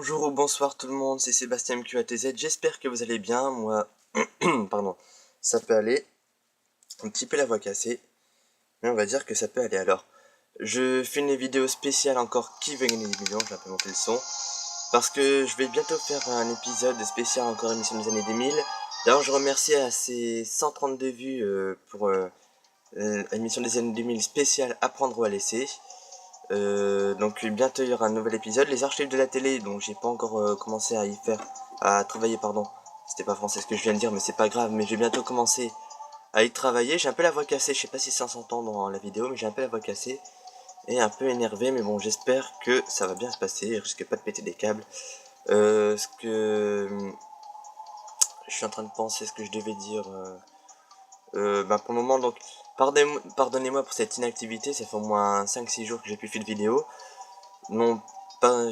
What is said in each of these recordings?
Bonjour ou bonsoir tout le monde, c'est Sébastien MQATZ, j'espère que vous allez bien, moi, pardon, ça peut aller, un petit peu la voix cassée, mais on va dire que ça peut aller alors. Je fais une vidéo spéciale encore qui veut gagner des millions, je vais un peu monter le son, parce que je vais bientôt faire un épisode spécial encore émission des années 2000. D'ailleurs je remercie à ces 132 vues pour l'émission des années 2000 spéciale Apprendre ou à laisser. Donc bientôt il y aura un nouvel épisode. Les archives de la télé, donc j'ai pas encore commencé à travailler, pardon. C'était pas français ce que je viens de dire, mais c'est pas grave. Mais je vais bientôt commencer à y travailler. J'ai un peu la voix cassée, je sais pas si ça s'entend dans la vidéo, mais j'ai un peu la voix cassée et un peu énervé. Mais bon, j'espère que ça va bien se passer. Je risque pas de péter des câbles. Ce que je suis en train de penser, ce que je devais dire. Pour le moment, donc pardonnez-moi pour cette inactivité. Ça fait au moins 5-6 jours que j'ai plus fait de vidéo. Non,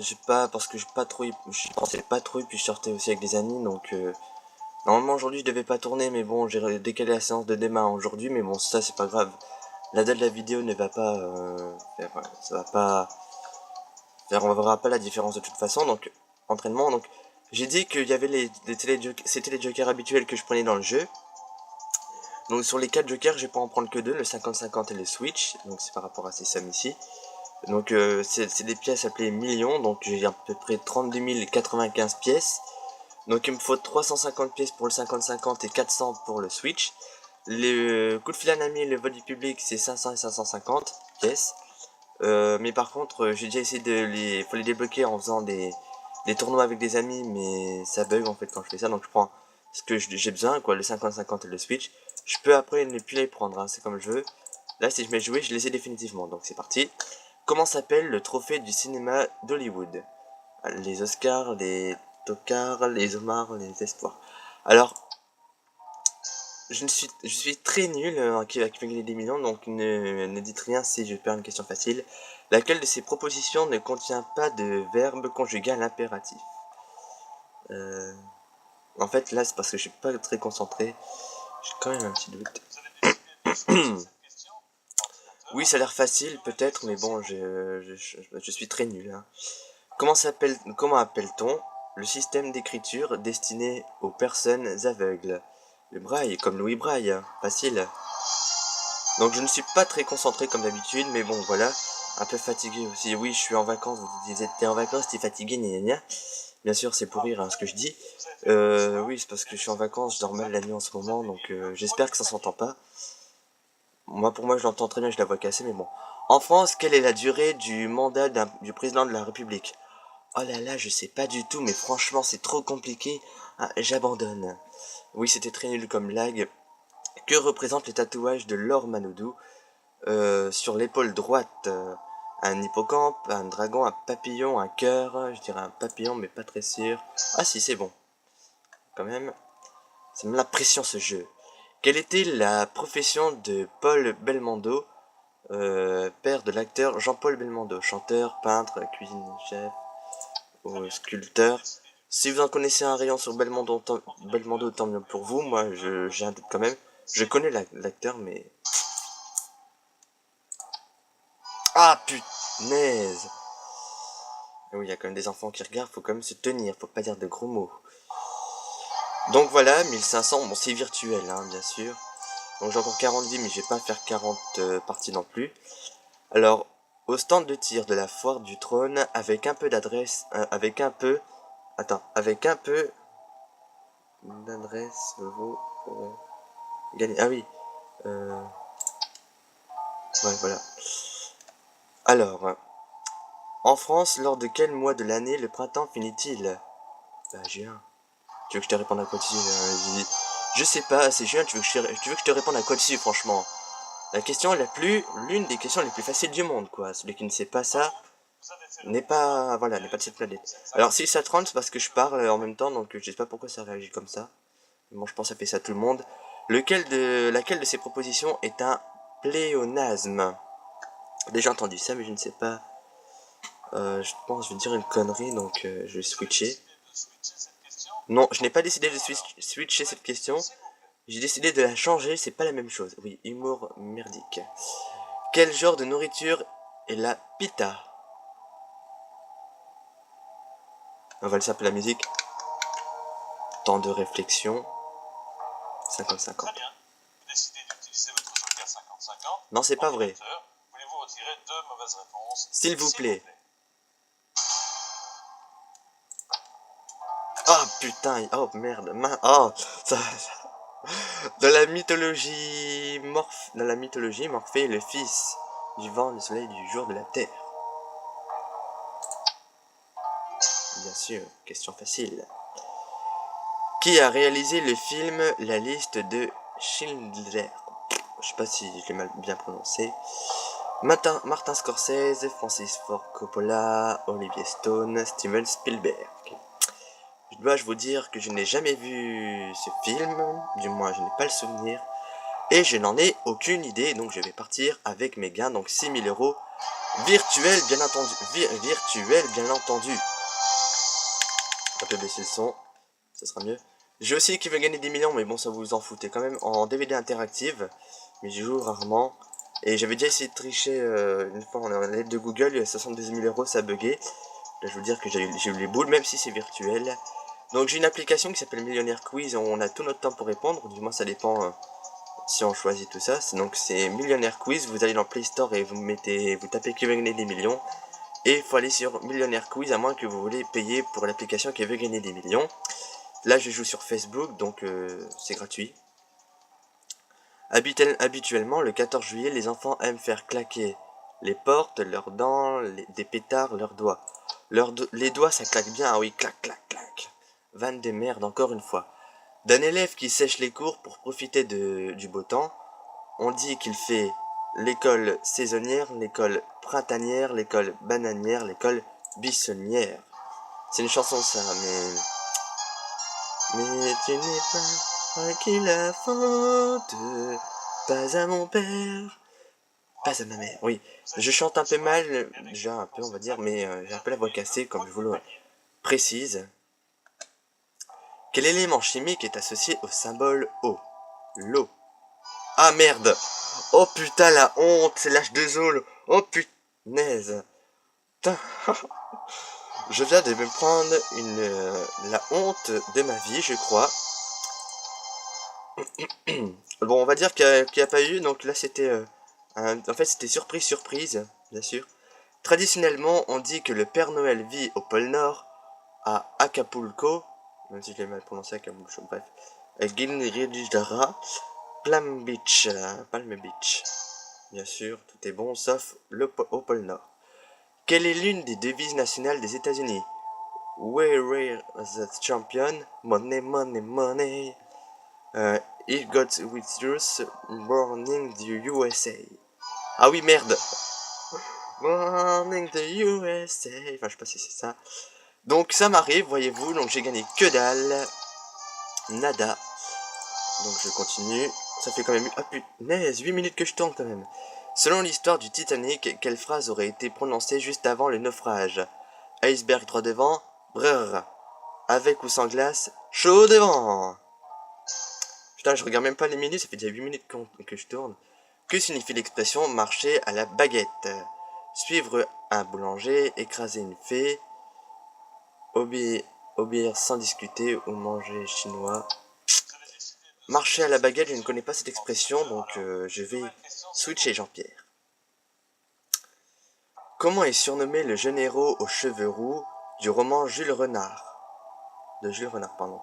j'ai pas, parce que je pensais pas trop, puis je sortais aussi avec des amis, donc normalement aujourd'hui je devais pas tourner, mais bon, j'ai décalé la séance de demain aujourd'hui, mais bon, ça c'est pas grave. La date de la vidéo ne va pas, ça va pas on verra pas la différence de toute façon, donc entraînement, donc j'ai dit qu'il y avait c'était les jokers habituels que je prenais dans le jeu. Donc sur les 4 jokers, je vais pas en prendre que 2, le 50-50 et le switch, donc c'est par rapport à ces sommes ici. Donc c'est des pièces appelées millions, donc j'ai à peu près 32 095 pièces. Donc il me faut 350 pièces pour le 50-50 et 400 pour le switch. Le coup de fil à un ami et le vote du public c'est 500 et 550 pièces. Mais par contre j'ai déjà essayé faut les débloquer en faisant des tournois avec des amis, mais ça bug en fait quand je fais ça. Donc je prends ce que j'ai besoin, quoi, le 50-50 et le switch. Je peux après ne plus les prendre, hein, c'est comme je veux. Là si je mets jouer je les ai définitivement, donc c'est parti. Comment s'appelle le trophée du cinéma d'Hollywood? Les Oscars, les Tocards, les Omars, les Espoirs. Alors, je suis très nul qui va gagner des millions, donc ne dites rien si je perds une question facile. Laquelle de ces propositions ne contient pas de verbe conjugué à l'impératif? euh, En fait, là, c'est parce que je suis pas très concentré. J'ai quand même un petit doute. Oui, ça a l'air facile, peut-être, mais bon, je suis très nul, hein. Comment appelle-t-on le système d'écriture destiné aux personnes aveugles? Le braille, comme Louis Braille, hein, facile. Donc je ne suis pas très concentré comme d'habitude, mais bon voilà, un peu fatigué aussi. Oui, je suis en vacances, vous dites t'es en vacances, t'es fatigué, gna gna gna. Bien sûr, c'est pour rire hein, ce que je dis. Oui, c'est parce que je suis en vacances, je dors mal la nuit en ce moment, donc j'espère que ça s'entend pas. Moi, pour moi, je l'entends très bien, je la vois cassée, mais bon. En France, quelle est la durée du mandat du président de la République? Oh là là, je sais pas du tout, mais franchement, c'est trop compliqué. Ah, j'abandonne. Oui, c'était très nul comme lag. Que représentent les tatouages de Laure Manodou sur l'épaule droite? Un hippocampe, un dragon, un papillon, un cœur. Je dirais un papillon, mais pas très sûr. Ah si, c'est bon. Quand même, ça me la pression ce jeu. Quelle était la profession de Paul Belmondo, père de l'acteur Jean-Paul Belmondo? Chanteur, peintre, cuisinier, chef, sculpteur. Si vous en connaissez un rayon sur Belmondo, tant mieux pour vous. Moi, j'ai un doute quand même. Je connais l'acteur, mais... Ah, punaise! Oui, il y a quand même des enfants qui regardent, faut quand même se tenir, faut pas dire de gros mots. Donc voilà, 1500, bon c'est virtuel, hein, bien sûr. Donc j'ai encore 40 vies, mais je vais pas faire 40 parties non plus. Alors, au stand de tir de la foire du trône, avec un peu d'adresse, avec un peu d'adresse, vous pourrez gagner. Ah oui, euh, ouais, voilà. Alors, en France, lors de quel mois de l'année le printemps finit-il? Bah, juin. Tu veux que je te réponde à quoi dessus? Je sais pas, c'est juin, tu veux que je te réponde à quoi dessus, franchement? L'une des questions les plus faciles du monde, quoi. Celui qui ne sait pas ça n'est pas de cette planète. Alors, si ça te rend, c'est parce que je parle en même temps, donc je sais pas pourquoi ça réagit comme ça. Bon, je pense que ça fait ça à tout le monde. Laquelle de ces propositions est un pléonasme? J'ai déjà entendu ça, mais je ne sais pas. Je pense que je vais dire une connerie, donc je vais switcher. Non, je n'ai pas décidé de switcher cette question. J'ai décidé de la changer, c'est pas la même chose. Oui, humour merdique. Quel genre de nourriture est la pita? On va laisser un peu la musique. Temps de réflexion. 50-50. Très bien. Vous décidez d'utiliser votre joker 50-50. Non, c'est pas vrai. Voulez-vous retirer 2 mauvaises réponses? S'il vous plaît. Oh putain, oh merde, oh, ça... Dans la mythologie, Morphée est le fils du vent, du soleil, du jour, de la terre. Bien sûr, question facile. Qui a réalisé le film La liste de Schindler? Je sais pas si je l'ai mal bien prononcé. Martin Scorsese, Francis Ford Coppola, Olivier Stone, Steven Spielberg. Je dois vous dire que je n'ai jamais vu ce film, du moins je n'ai pas le souvenir, et je n'en ai aucune idée, donc je vais partir avec mes gains, donc 6000 euros virtuels bien entendu, virtuels bien entendu. Un peu baisser le son, ça sera mieux. J'ai aussi qui veut gagner 10 millions, mais bon ça vous en foutez quand même, en DVD interactive, mais j'y joue rarement. Et j'avais déjà essayé de tricher une fois en l'aide de Google, 72 000 euros ça a bugué. Là je veux dire que j'ai eu les boules, même si c'est virtuel. Donc j'ai une application qui s'appelle Millionnaire Quiz, on a tout notre temps pour répondre, du moins ça dépend si on choisit tout ça. Donc c'est Millionnaire Quiz, vous allez dans Play Store et vous tapez qui veut gagner des millions. Et il faut aller sur Millionnaire Quiz à moins que vous voulez payer pour l'application qui veut gagner des millions. Là je joue sur Facebook, donc c'est gratuit. Habituellement, le 14 juillet, les enfants aiment faire claquer les portes, leurs dents, des pétards, leurs doigts. Les doigts ça claque bien, ah oui, clac, clac, clac. Vanne de merde, encore une fois. D'un élève qui sèche les cours pour profiter du beau temps, on dit qu'il fait l'école saisonnière, l'école printanière, l'école bananière, l'école buissonnière. C'est une chanson ça, mais tu n'es pas à qui la faute, pas à mon père, pas à ma mère. Oui, je chante un peu mal, déjà un peu on va dire, mais j'ai un peu la voix cassée comme je vous le précise. Quel élément chimique est associé au symbole O? L'eau. Ah merde! Oh putain la honte, c'est l'H2O. Oh punaise. Putain. Je viens de me prendre la honte de ma vie, je crois. Bon, on va dire qu'il n'y a pas eu, donc là c'était... en fait c'était surprise, bien sûr. Traditionnellement, on dit que le Père Noël vit au pôle Nord, à Acapulco, même si je l'ai mal prononcé Acapulco, bref, à Guinrijdara, Palm Beach, bien sûr, tout est bon sauf au pôle Nord. Quelle est l'une des devises nationales des États-Unis? Where the champion? Money, money, money. It got with yours, morning the USA. Ah oui, merde! Morning the USA. Enfin, je sais pas si c'est ça. Donc, ça m'arrive, voyez-vous. Donc, j'ai gagné que dalle. Nada. Donc, je continue. Ça fait quand même... Ah punaise, 8 minutes que je tourne quand même. Selon l'histoire du Titanic, quelle phrase aurait été prononcée juste avant le naufrage? Iceberg droit devant, brrr. Avec ou sans glace, chaud devant. Putain, je regarde même pas les minutes, ça fait déjà 8 minutes que je tourne. Que signifie l'expression marcher à la baguette? Suivre un boulanger, écraser une fée, obéir sans discuter ou manger chinois. Marcher à la baguette, je ne connais pas cette expression, donc je vais switcher Jean-Pierre. Comment est surnommé le jeune héros aux cheveux roux du roman Jules Renard? De Jules Renard, pardon.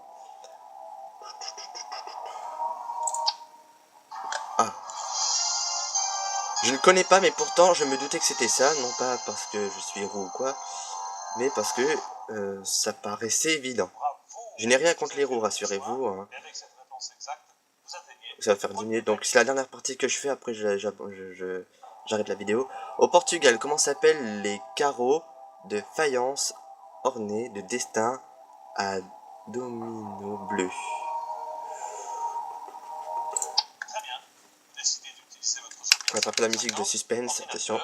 Ah. Je ne connais pas, mais pourtant je me doutais que c'était ça, non pas parce que je suis roux ou quoi, mais parce que ça paraissait évident. Je n'ai rien contre les roux, rassurez-vous. Hein. Ça va faire 10 minutes, donc c'est la dernière partie que je fais, après j'arrête la vidéo. Au Portugal, comment s'appellent les carreaux de faïence ornés de destins à domino bleu? On va attraper la musique de suspense, attention.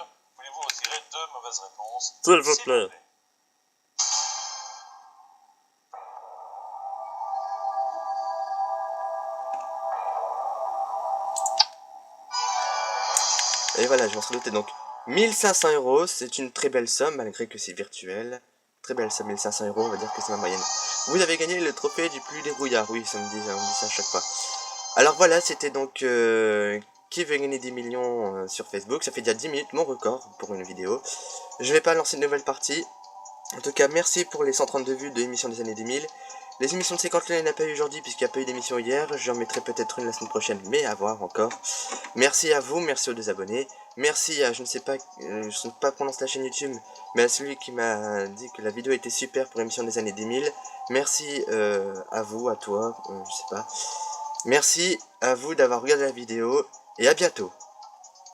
S'il vous plaît. Et voilà, je m'en serais douté. Donc, 1500 euros, c'est une très belle somme, malgré que c'est virtuel. très belle somme, 1500 €, on va dire que c'est ma moyenne. Vous avez gagné le trophée du plus débrouillard, oui, on me dit ça à chaque fois. Alors voilà, c'était donc qui veut gagner 10 millions sur Facebook. Ça fait déjà 10 minutes, mon record pour une vidéo. Je vais pas lancer une nouvelle partie. En tout cas, merci pour les 132 vues de l'émission des années 2000. Les émissions de 50 il n'y en a pas eu aujourd'hui puisqu'il n'y a pas eu d'émission hier. J'en mettrai peut-être une la semaine prochaine, mais à voir encore. Merci à vous, merci aux deux abonnés. Merci à, je ne sais pas prononcer la chaîne YouTube, mais à celui qui m'a dit que la vidéo était super pour l'émission des années 2000. Merci à vous, à toi, je sais pas. Merci à vous d'avoir regardé la vidéo et à bientôt.